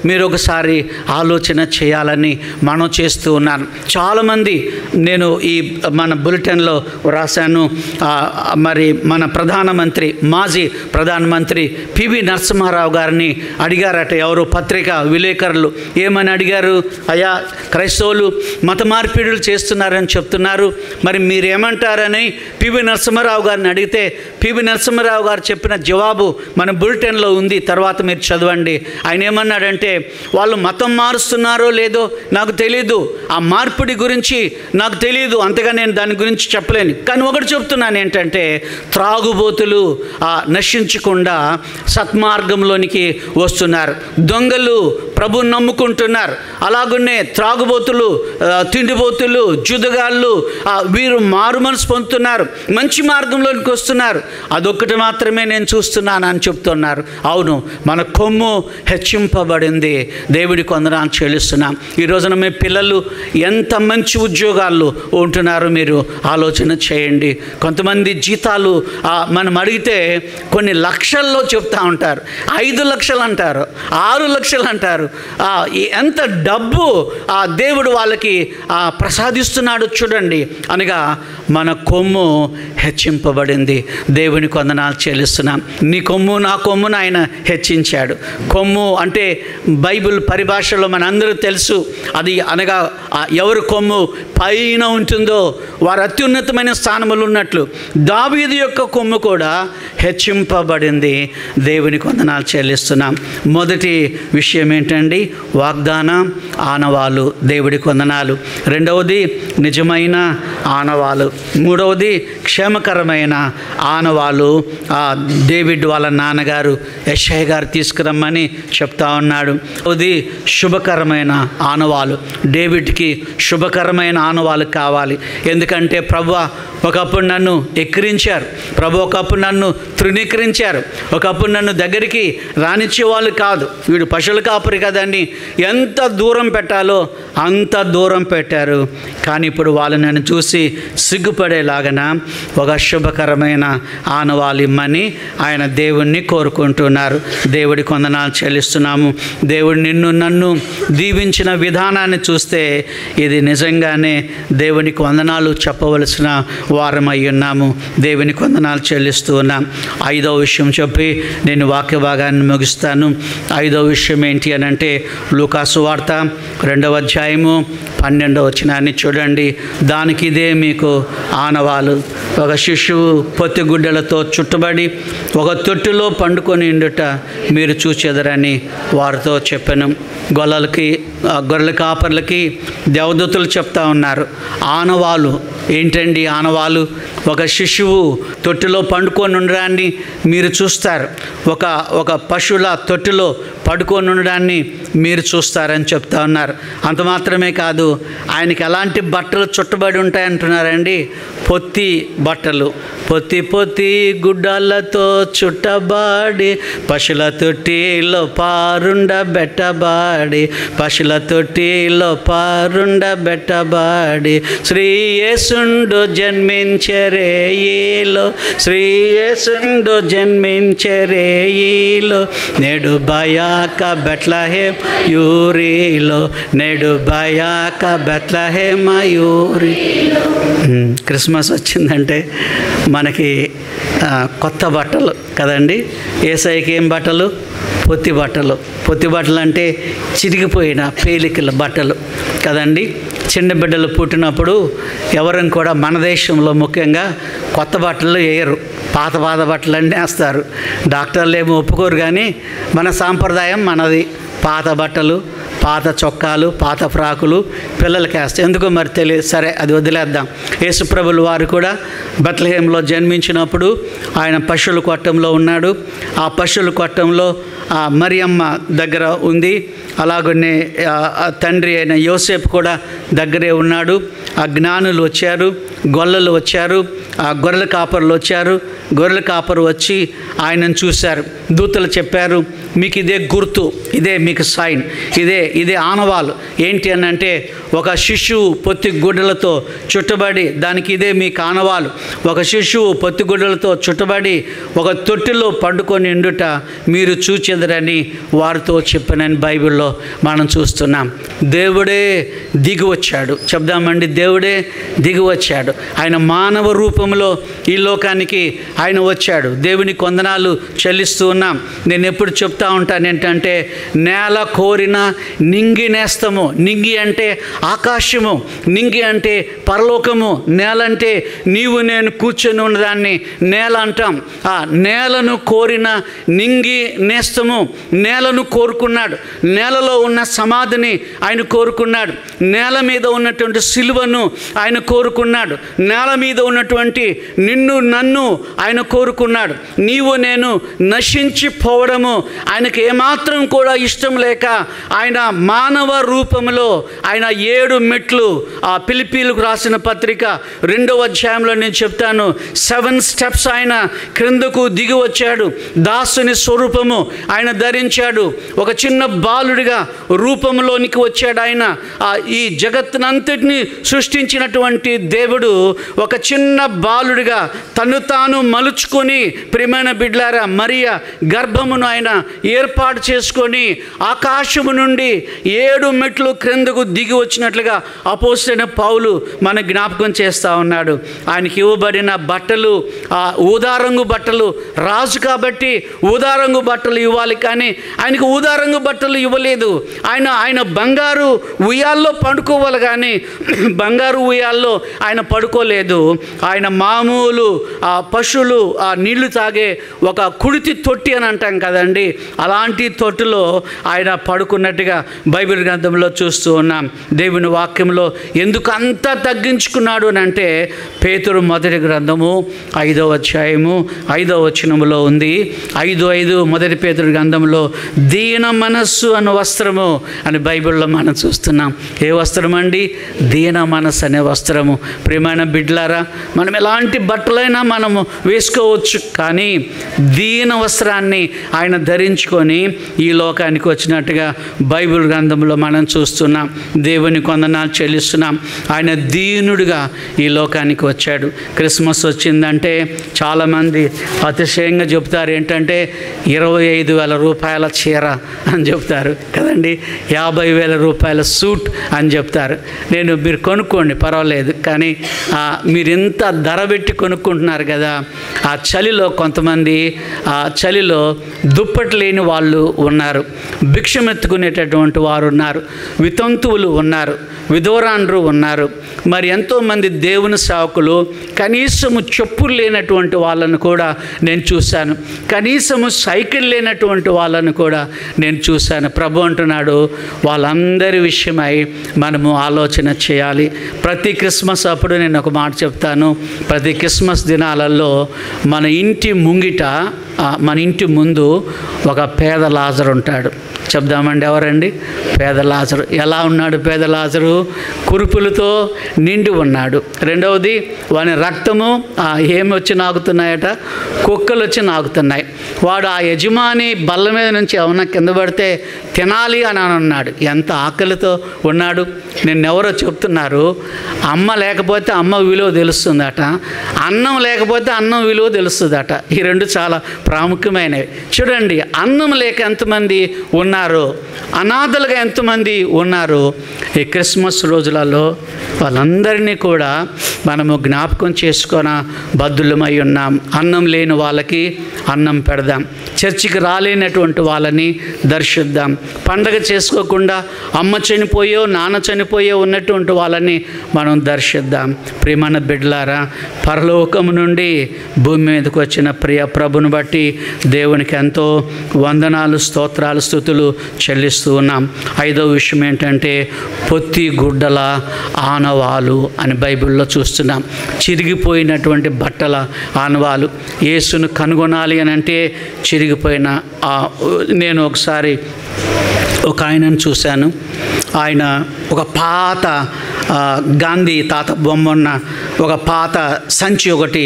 మీరు ఒకసారి ఆలోచన చేయాలని మనం చేస్తూ ఉన్నాను. చాలామంది నేను ఈ మన బులెటిన్లో రాశాను. మరి మన ప్రధానమంత్రి, మాజీ ప్రధానమంత్రి పివి నరసింహారావు గారిని అడిగారట ఎవరు పత్రికా విలేకరులు. ఏమని అడిగారు? అయ్యా, క్రైస్తవులు మత మార్పిడులు చేస్తున్నారని చెప్తున్నారు, మరి మీరేమంటారని పివి నరసింహారావు గారిని అడిగితే పివి నరసింహారావు గారు చెప్పిన జవాబు మన బులెటిన్లో ఉంది, తర్వాత మీరు చదవండి. ఆయన ఏమన్నాడంటే, వాళ్ళు మతం మారుస్తున్నారో లేదో నాకు తెలీదు, ఆ మార్పిడి గురించి నాకు తెలియదు, అంతగా నేను దాని గురించి చెప్పలేను. కానీ ఒకటి చెప్తున్నాను ఏంటంటే, త్రాగుబోతులు నశించకుండా సత్మార్గంలోనికి వస్తున్నారు, దొంగలు ప్రభుని నమ్ముకుంటున్నారు, అలాగనే త్రాగుబోతులు, తిండిబోతులు, జుదగాళ్ళు వీరు మారు మనసు పొందుతున్నారు, మంచి మార్గంలోనికి వస్తున్నారు. అదొక్కటి మాత్రమే నేను చూస్తున్నాను అని చెప్తున్నారు. అవును, మన కొమ్ము హెచ్చింపబడింది. దేవుడికి వందనాలు చెల్లిస్తున్నాం. ఈ రోజున మీ పిల్లలు ఎంత మంచి ఉద్యోగాల్లో ఉంటున్నారో మీరు ఆలోచన చేయండి. కొంతమంది జీతాలు మనం అడిగితే కొన్ని లక్షల్లో చెప్తా ఉంటారు, 5 లక్షలు అంటారు, 6 లక్షలు అంటారు. ఎంత డబ్బు దేవుడు వాళ్ళకి ప్రసాదిస్తున్నాడు చూడండి. అనగా మన కొమ్ము హెచ్చింపబడింది. దేవునికి వందనాలు చెల్లిస్తున్నాం. నీ కొమ్ము నా కొమ్మును ఆయన హెచ్చించాడు. కొమ్ము అంటే బైబిల్ పరిభాషలో మనందరూ తెలుసు, అది అనగా ఎవరు కొమ్ము పైన ఉంటుందో వారు అత్యున్నతమైన స్థానములు ఉన్నట్లు దావీదు యొక్క కొమ్ము కూడా హెచ్చింపబడింది. దేవునికి వందనాలు చెల్లిస్తున్నాం. మొదటి విషయం ఏంటండి? వాగ్దాన ఆనవాలు. దేవుడికి వందనాలు. రెండవది నిజమైన ఆనవాలు. మూడవది క్షేమకరమైన ఆనవాలు. డేవిడ్ వాళ్ళ నాన్నగారు యెషయా గారు తీసుకురమ్మని చెప్తా ఉన్నాడు. అది శుభకరమైన ఆనవాలు. డేవిడ్కి శుభకరమైన ఆనవాలు కావాలి. ఎందుకంటే ప్రభువా ఒకప్పుడు నన్ను ఎక్కిరించారు, ప్రభు ఒకప్పుడు నన్ను తృణీకరించారు, ఒకప్పుడు నన్ను దగ్గరికి రానిచ్చేవాళ్ళు కాదు, వీడు పశువుల కాపరి కదండి, ఎంత దూరం పెట్టాలో అంత దూరం పెట్టారు. కానీ ఇప్పుడు వాళ్ళు నన్ను చూసి సిగ్గుపడేలాగన ఒక శుభకరమైన ఆనవాలు ఇమ్మని ఆయన దేవుణ్ణి కోరుకుంటున్నారు. దేవుడికి వందనాలు చెల్లిస్తున్నాము. దేవుడు నిన్ను నన్ను దీవించిన విధానాన్ని చూస్తే ఇది నిజంగానే దేవునికి వందనాలు చెప్పవలసిన వారమై ఉన్నాము. దేవునికి వందనాలు చెల్లిస్తూ ఉన్నాం. 5వ విషయం చెప్పి నేను వాక్య భాగాన్ని ముగిస్తాను. 5వ విషయం ఏంటి అని అంటే లూకా సువార్త 2వ అధ్యాయము 12వ వచనాన్ని చూడండి. దానికి ఇదే మీకు ఆనవాలు. ఒక శిశువు పొత్తిగుడ్డలతో చుట్టబడి ఒక తొట్టిలో పండుకొని ఉండుట మీరు చూచెదరని వారితో చెప్పాను. గొర్రెల కాపర్లకి దేవదూతలు చెప్తా ఉన్నారు. ఆనవాలు ఏంటండి? ఆనవాలు ఒక శిశువు తొట్టిలో పండుకొని ఉండడాన్ని మీరు చూస్తారు, ఒక పశువుల తొట్టిలో పడుకొని ఉండడాన్ని మీరు చూస్తారని చెప్తా ఉన్నారు. అంత మాత్రమే కాదు, ఆయనకి ఎలాంటి బట్టలు చుట్టబడి ఉంటాయంటున్నారండి? పొత్తి బట్టలు, పొత్తి గుడ్డలతో చుట్టబడి పశుల తొట్టిలో పారుండబెట్టబడి, పశుల తొట్టిలో పారుండబెట్టబడి శ్రీ యేసుండు జన్మించరేయిలో, శ్రీ యేసుండు జన్మించరేయిలో, నేడు బయాక బెత్లెహేం యూరిలో, నేడు బయాక బెత్లెహేం యూరి. క్రిస్మస్ వచ్చిందంటే మనకి కొత్త బట్టలు కదండి. యేసయ్యకి ఏం బట్టలు? పొత్తి బట్టలు. పొత్తి బట్టలు అంటే చిరిగిపోయిన పేలికల బట్టలు కదండి. చిన్న బిడ్డలు పుట్టినప్పుడు ఎవరిని కూడా మన దేశంలో ముఖ్యంగా కొత్త బట్టలు వేయరు, పాత బట్టలన్నీ వేస్తారు. డాక్టర్లు ఏమో ఒప్పుకోరు, కానీ మన సాంప్రదాయం మనది. పాత బట్టలు, పాత చొక్కాలు, పాత ఫ్రాకులు పిల్లలకి వేస్తాయి. ఎందుకో మరి తెలియదు, సరే అది వదిలేద్దాం. యేసుప్రభులు వారు కూడా బెత్లెహేంలో జన్మించినప్పుడు ఆయన పశువుల కొట్టంలో ఉన్నాడు. ఆ పశువుల కొట్టంలో మరియమ్మ దగ్గర ఉంది. అలాగనే తండ్రి అయిన యోసేపు కూడా దగ్గరే ఉన్నాడు. ఆ జ్ఞానులు వచ్చారు, గొల్లలు వచ్చారు, ఆ గొర్రెల కాపరులు వచ్చారు. గొర్రెల కాపరు వచ్చి ఆయనను చూశారు. దూతలు చెప్పారు, మీకు ఇదే గుర్తు, ఇదే మీకు సైన్, ఇదే ఆనవాలు. ఏంటి అని అంటే, ఒక శిశువు పొత్తి గుడ్డలతో చుట్టబడి, దానికి ఇదే మీకు ఆనవాలు. ఒక శిశువు పొత్తి గుడ్డలతో చుట్టబడి ఒక తొట్టిలో పండుకొని ఉండుట మీరు చూచెదరని వారితో చెప్పనని బైబిల్లో మనం చూస్తున్నాం. దేవుడే దిగి వచ్చాడు. చెప్దామండి, దేవుడే దిగి వచ్చాడు. ఆయన మానవ రూపంలో ఈ లోకానికి ఆయన వచ్చాడు. దేవునికి వందనాలు చెల్లిస్తూ ఉన్నాం. నేను ఎప్పుడు చెప్తా ఉంటాను ఏంటంటే, నేల కోరిన నింగి నేస్తము. నింగి అంటే ఆకాశము, నింగి అంటే పరలోకము, నేల అంటే నీవు నేను కూర్చొని ఉన్నదాన్ని నేల అంటాం. ఆ నేలను కోరిన నింగి నేస్తము. నేలను కోరుకున్నాడు. నేలలో ఉన్న సమాధిని ఆయన కోరుకున్నాడు. నేల మీద ఉన్నటువంటి సిలువను ఆయన కోరుకున్నాడు. నేల మీద ఉన్నటువంటి నిన్ను నన్ను ఆయన కోరుకున్నాడు. నీవు నేను నశించిపోవడము ఆయనకు ఏమాత్రం కూడా ఇష్టం లేక ఆయన మానవ రూపంలో ఆయన 7 మెట్లు, ఆ ఫిలిప్పీలకు రాసిన పత్రిక 2వ అధ్యాయంలో నేను చెప్తాను, 7 స్టెప్స్ ఆయన క్రిందకు దిగి వచ్చాడు. దాసుని స్వరూపము ఆయన ధరించాడు. ఒక చిన్న బాలుడిగా రూపంలోనికి వచ్చాడు ఆయన. ఈ జగత్తునంతటిని సృష్టించినటువంటి దేవుడు ఒక చిన్న బాలుడిగా తను తాను మలుచుకొని, ప్రియమైన బిడ్డలారా, మరియ గర్భమును ఆయన ఏర్పాటు చేసుకొని ఆకాశము నుండి 7 మెట్లు క్రిందకు దిగి వచ్చినట్లుగా అపోస్తలుడైన పౌలు మన జ్ఞాపకం చేస్తూ ఉన్నాడు. ఆయనకి ఇవ్వబడిన బట్టలు ఊదారంగు బట్టలు. రాజు కాబట్టి ఊదారంగు బట్టలు ఇవ్వాలి, కానీ ఆయనకు ఊదారంగు బట్టలు ఇవ్వలేదు. ఆయన బంగారు ఉయ్యాల్లో పడుకోవాలి, కానీ బంగారు ఉయ్యాల్లో ఆయన పడుకోలేదు. ఆయన మామూలు పశువులు నీళ్లు తాగే ఒక కుడితి తొట్టి అని అంటాం కదండి, అలాంటి తొట్టులో ఆయన పడుకున్నట్టుగా బైబిల్ గ్రంథంలో చూస్తూ ఉన్నాం. దేవుని వాక్యంలో ఎందుకు అంత తగ్గించుకున్నాడు అని అంటే, పేతురు మొదటి గ్రంథము 5వ అధ్యాయము 5వ వచనములో ఉంది. 5:5 మొదటి పేతురు గ్రంథంలో దీన మనస్సు అనే వస్త్రము అని బైబిల్లో మనం చూస్తున్నాం. ఏ వస్త్రం అండి? దీన మనస్సు అనే వస్త్రము. ప్రియమైన బిడ్డలారా, మనం ఎలాంటి బట్టలైనా మనము వేసుకోవచ్చు, కానీ దీన వస్త్రాన్ని ఆయన ధరించుకొని ఈ లోకానికి వచ్చినట్టుగా బైబిల్ గ్రంథంలో మనం చూస్తున్నాం. దేవునికి వందనాలు చెల్లిస్తున్నాం. ఆయన దీనుడిగా ఈ లోకానికి వచ్చాడు. క్రిస్మస్ వచ్చిందంటే చాలామంది అతిశయంగా చెప్తారు ఏంటంటే 25,000 రూపాయల చీర అని చెప్తారు కదండి, 50,000 రూపాయల సూట్ అని చెప్తారు. మీరు కొనుక్కోండి పర్వాలేదు, కానీ మీరు ఎంత ధర పెట్టి కొనుక్కుంటున్నారు కదా. ఆ చలిలో కొంతమంది చలిలో దుప్పటి లేని వాళ్ళు ఉన్నారు, భిక్షమెత్తుకునేటటువంటి వారు ఉన్నారు, వితంతువులు ఉన్నారు, విధవరాండ్రు ఉన్నారు. మరి ఎంతోమంది దేవుని సేవకులు కనీసము చెప్పులు లేనటువంటి వాళ్ళను కూడా నేను చూశాను, కనీసము సైకిల్ లేనటువంటి వాళ్ళను కూడా నేను చూశాను. ప్రభు అంటున్నాడు, వాళ్ళందరి విషయమై మనము ఆలోచన చేయాలి. ప్రతి క్రిస్మస్ అప్పుడు నేను ఒక మాట చెప్తాను. ప్రతి క్రిస్మస్ దినాలలో మన ఇంటి ముంగిట, మన ఇంటి ముందు ఒక పేద లాజరు ఉంటాడు. చెప్దామండి, ఎవరండి? పేద లాజరు. ఎలా ఉన్నాడు పేద లాజరు? కురుపులతో నిండి ఉన్నాడు. రెండవది, వాని రక్తము ఏమి వచ్చి నాకుతున్నాయట? కుక్కలు వచ్చి నాకుతున్నాయి. వాడు ఆ యజమాని బల్ల మీద నుంచి ఏమన్నా కింద పడితే తినాలి అని అన్నాడు. ఎంత ఆకలితో ఉన్నాడు. నిన్నెవరో చెప్తున్నారు, అమ్మ లేకపోతే అమ్మ విలువ తెలుస్తుందట, అన్నం లేకపోతే అన్నం విలువ తెలుస్తుందట. ఈ రెండు చాలా ప్రాముఖ్యమైనవి. చూడండి, అన్నం లేక ఎంతమంది ఉన్నారు, అనాథలుగా ఎంతమంది ఉన్నారు. ఈ క్రిస్మస్ రోజులలో వాళ్ళందరినీ కూడా మనము జ్ఞాపకం చేసుకొని బద్దులమై ఉన్నాం. అన్నం లేని వాళ్ళకి అన్నం పెడదాం. చర్చికి రాలేనటువంటి వాళ్ళని దర్శిద్దాం. పండగ చేసుకోకుండా అమ్మ చనిపోయో నాన్న చనిపోయో ఉన్నటువంటి వాళ్ళని మనం దర్శిద్దాం. ప్రియమైన బిడ్డలారా, పరలోకము నుండి భూమి మీదకి వచ్చిన ప్రియ ప్రభుని బట్టి దేవునికి ఎంతో వందనాలు, స్తోత్రాలు, స్తుతులు చెల్లిస్తూ ఉన్నాం. 5వ విషయం ఏంటంటే పొత్తి గుడ్డల ఆనవాలు అని బైబిల్లో చూస్తున్నాం. చిరిగిపోయినటువంటి బట్టల ఆనవాలు. యేసును కనుగొనాలి అని అంటే చిరిగిపోయిన నేను ఒకసారి ఒక ఆయనను చూశాను. ఆయన ఒక పాత గాంధీ తాత బొమ్మ ఉన్న ఒక పాత సంచి ఒకటి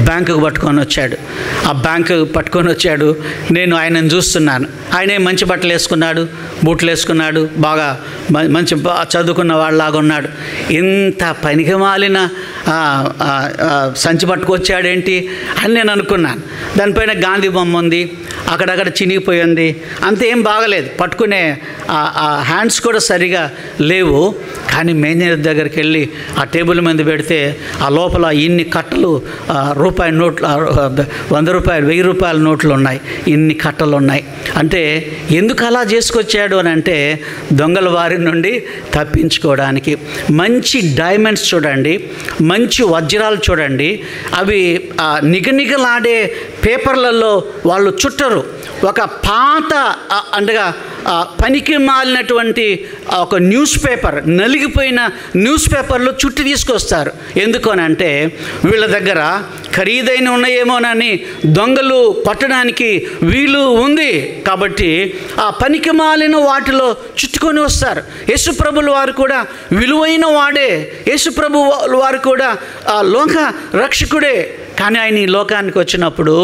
బ్యాంకుకు పట్టుకొని వచ్చాడు. ఆ బ్యాంకు పట్టుకొని వచ్చాడు. నేను ఆయనను చూస్తున్నాను. ఆయనే మంచి బట్టలు వేసుకున్నాడు, బూట్లు వేసుకున్నాడు, బాగా మంచి చదువుకున్న వాళ్ళలాగా ఉన్నాడు. ఇంత పనికి మాలిన సంచి పట్టుకొచ్చాడేంటి అని నేను అనుకున్నాను. దానిపైన గాంధీ బొమ్మ ఉంది, అక్కడక్కడ చినిగిపోయింది, అంతేం బాగలేదు. పట్టుకునే హ్యాండ్స్ కూడా సరిగా లేవు. కానీ మేనేజర్ దగ్గరికి వెళ్ళి ఆ టేబుల్ మీద పెడితే ఆ లోపల ఇన్ని కట్టలు రూపాయి నోట్లు, 100 రూపాయలు, 1000 రూపాయల నోట్లు ఉన్నాయి, ఇన్ని కట్టలు ఉన్నాయి. అంటే ఎందుకు అలా చేసుకొచ్చాడు అని అంటే దొంగల వారి నుండి తప్పించుకోవడానికి. మంచి డైమండ్స్ చూడండి, మంచి వజ్రాలు చూడండి, అవి నిగనిగలాడే పేపర్లలో వాళ్ళు చుట్టరు. ఒక పాత అంటగా పనికి మాలినటువంటి ఒక న్యూస్ పేపర్, నలిగిపోయిన న్యూస్ పేపర్లో చుట్టి తీసుకొస్తారు. ఎందుకనంటే వీళ్ళ దగ్గర ఖరీదైన ఉన్నాయేమోనని దొంగలు కొట్టడానికి వీలు ఉంది కాబట్టి ఆ పనికి మాలిన వాటిలో చుట్టుకొని వస్తారు. యేసుప్రభుల వారు కూడా విలువైన వాడే. యేసుప్రభు వారు కూడా లోక రక్షకుడే. కానీ ఆయన ఈ లోకానికి వచ్చినప్పుడు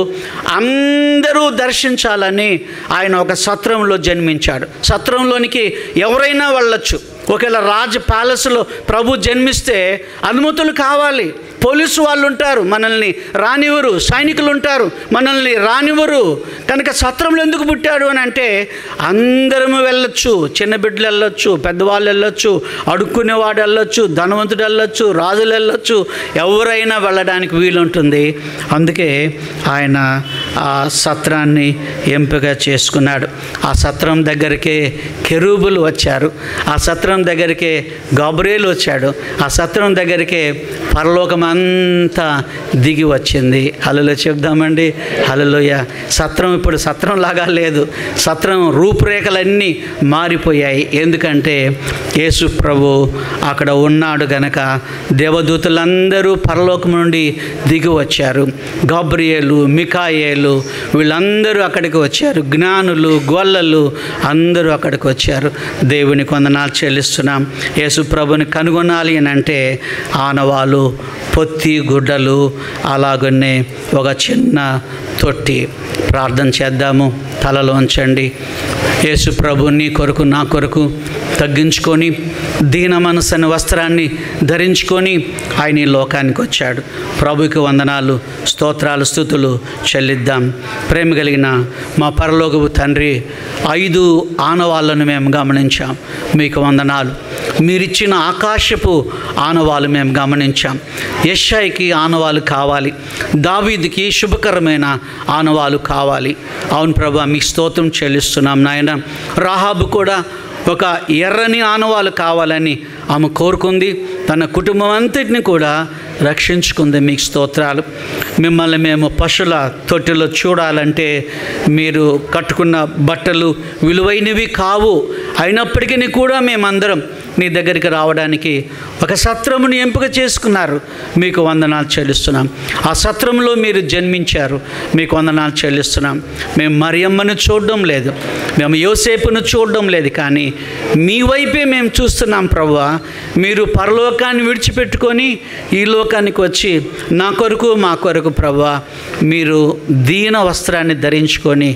అందరూ దర్శించాలని ఆయన ఒక సత్రంలో జన్మించాడు. సత్రంలోనికి ఎవరైనా వెళ్ళొచ్చు. ఒకవేళ రాజ్ ప్యాలెస్లో ప్రభు జన్మిస్తే అనుమతులు కావాలి. పోలీసు వాళ్ళు ఉంటారు, మనల్ని రానివ్వరు. సైనికులు ఉంటారు, మనల్ని రానివ్వరు. కనుక సత్రంలో ఎందుకు పుట్టాడు అని అంటే అందరము వెళ్ళొచ్చు. చిన్న బిడ్డలు వెళ్ళొచ్చు, పెద్దవాళ్ళు వెళ్ళొచ్చు, అడుక్కునేవాడు వెళ్ళొచ్చు, ధనవంతుడు వెళ్ళొచ్చు, రాజులు వెళ్ళొచ్చు, ఎవరైనా వెళ్ళడానికి వీలుంటుంది. అందుకే ఆయన ఆ సత్రాన్ని ఎంపిక చేసుకున్నాడు. ఆ సత్రం దగ్గరికే కెరూబులు వచ్చారు. ఆ సత్రం దగ్గరికే గాబ్రియేలు వచ్చాడు. ఆ సత్రం దగ్గరికే పరలోకం అంతా దిగి వచ్చింది. హల్లెలూయా చెప్దామండి. హల్లెలూయా. సత్రం ఇప్పుడు సత్రం లాగా లేదు. సత్రం రూపురేఖలన్నీ మారిపోయాయి. ఎందుకంటే యేసు ప్రభు అక్కడ ఉన్నాడు గనక దేవదూతలందరూ పరలోకం నుండి దిగి వచ్చారు. గాబ్రియేలు, మికాయేలు వీళ్ళందరూ అక్కడికి వచ్చారు. జ్ఞానులు, గొల్లలు అందరూ అక్కడికి వచ్చారు. దేవునికి వందనాలు చెల్లిస్తున్నాం. యేసు ప్రభుని కనుగొనాలి అని అంటే ఆనవాలు, పొత్తి గుడ్డలు, అలాగనే ఒక చిన్న తొట్టి. ప్రార్థన చేద్దాము. తలలో ఉంచండి. యేసు ప్రభు నీ కొరకు నా కొరకు తగ్గించుకొని దీన మనసు అనే వస్త్రాన్ని ధరించుకొని ఆయన ఈ లోకానికి వచ్చాడు. ప్రభుకి వందనాలు, స్తోత్రాలు, స్తుతులు చెల్లిద్దాం. ప్రేమ కలిగిన మా పరలోకపు తండ్రి, 5 ఆనవాళ్ళను మేము గమనించాం. మీకు వందనాలు. మీరిచ్చిన ఆకాశపు ఆనవాలు మేము గమనించాం. యెషయాకి ఆనవాలు కావాలి, దావీదుకి శుభకరమైన ఆనవాలు కావాలి. అవును ప్రభా, మీకు స్తోత్రం చెల్లిస్తున్నాం నాయన. రాహాబు కూడా ఒక ఎర్రని ఆనవాలు కావాలని ఆమె కోరుకుంది. తన కుటుంబం అంతటిని కూడా రక్షించుకుంది. మీకు స్తోత్రాలు. మిమ్మల్ని మేము పశువుల తొట్టిలో చూడాలంటే మీరు కట్టుకున్న బట్టలు విలువైనవి కావు. అయినప్పటికీ కూడా మేమందరం నీ దగ్గరికి రావడానికి ఒక సత్రముని ఎంపిక చేసుకున్నారు. మీకు వందనాలు చెల్లిస్తున్నాం. ఆ సత్రంలో మీరు జన్మించారు. మీకు వందనాలు చెల్లిస్తున్నాం. మేము మరియమ్మను చూడడం లేదు, మేము యోసేపును చూడడం లేదు, కానీ మీ వైపే మేము చూస్తున్నాం ప్రభువా. మీరు పరలోకాన్ని విడిచిపెట్టుకొని ఈ లోకానికి వచ్చి నా కొరకు మా కొరకు ప్రభువా మీరు దీన వస్త్రాన్ని ధరించుకొని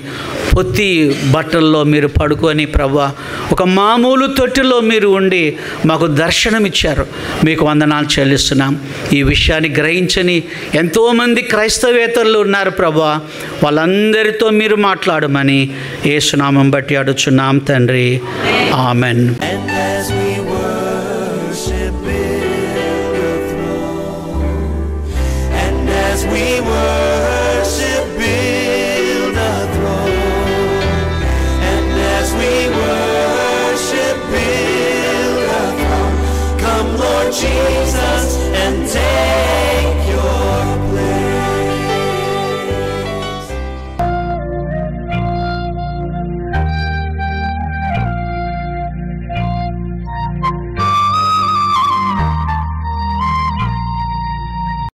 పొత్తి బట్టల్లో మీరు పడుకొని ప్రభువా ఒక మామూలు తొట్టిలో మీరు ఉండి మాకు దర్శనమిచ్చారు. మీకు వందనాలు చెల్లిస్తున్నాం. ఈ విషయాన్ని గ్రహించని ఎంతోమంది క్రైస్తవేతరులు ఉన్నారు ప్రభువా. వాళ్ళందరితో మీరు మాట్లాడమని యేసు నామం బట్టి అడుగుచున్నాం తండ్రి. ఆమెన్.